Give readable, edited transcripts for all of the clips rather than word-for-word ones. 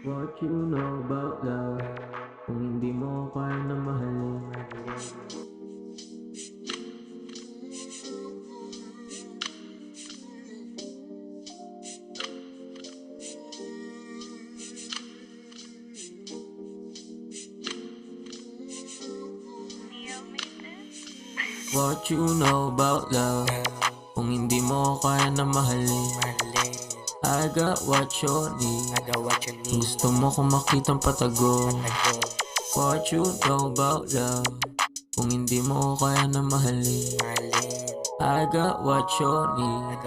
What you know about love? Kung hindi mo kaya na mahalin. What you know about love? Kung hindi mo kaya na mahalin. I got what you need. Gusto mo kung makitang patago. What you know about love? Kung hindi mo kaya na mahalin. I got what you need.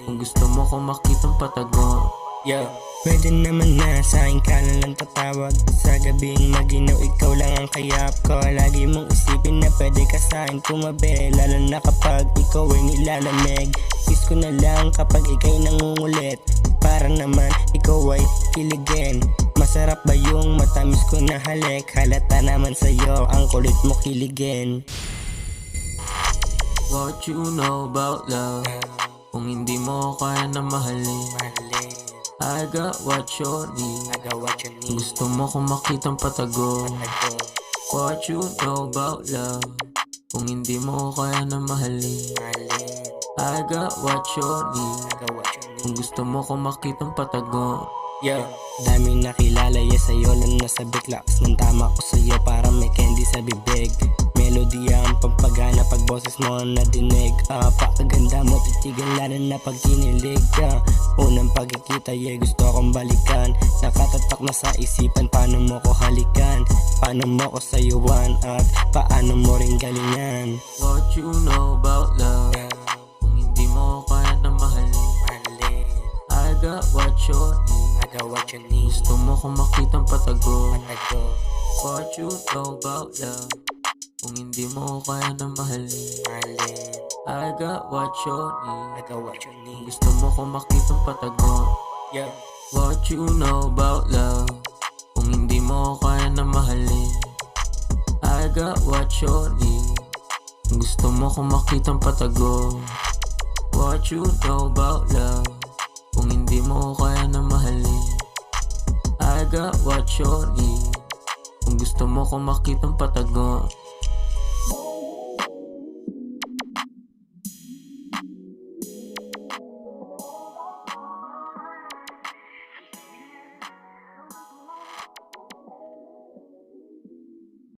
Kung gusto mo kung makitang patago. Yo, pwede naman na sa'kin ka na lang tatawag. Sa gabing maginaw, ikaw lang ang kayap ko. Lagi mong isipin na pwede ka sa'kin kumabi, lalo na kapag ikaw ay nilalamig. Kiss ko na lang kapag ikaw'y nangungulit, para naman ikaw ay kiligin. Masarap ba yung matamis ko na halik? Halata naman sa'yo, ang kulit mo kiligin. What you know about love? Kung hindi mo kaya na mahalin. I got what you need. Gusto mo kung makitang patago. What you know about love? Kung hindi mo kaya na mahalin. I got what you need. Kung gusto mo kung makitang patago. Yo, daming nakilala sa'yo lang nasa lakas ng tama ko sa'yo para may candy sa bibig. Melodiya ang pampagana pag boses mo nadinig. Pakaganda mo titigan lalo na pag kinilig ka. Unang pagkikita gusto kong balikan. Nakatatak na sa isipan paano mo ko halikan, paano mo ko sayuan at paano mo rin galingan. What you know about love? Kung hindi mo kaya na mahalin. I got what you need. Gusto mo kung makitang patago. What you know about love? Kung hindi mo kaya na mahalin. I got what you need. Gusto mo kung makitang patago. What you know about love? Kung hindi mo kaya na mahalin. I got what you need. Gusto mo kung makitang patago. What you know about love? Kung hindi mo kaya na mahalin. I got what you need. Kung gusto mo kung makitang patago.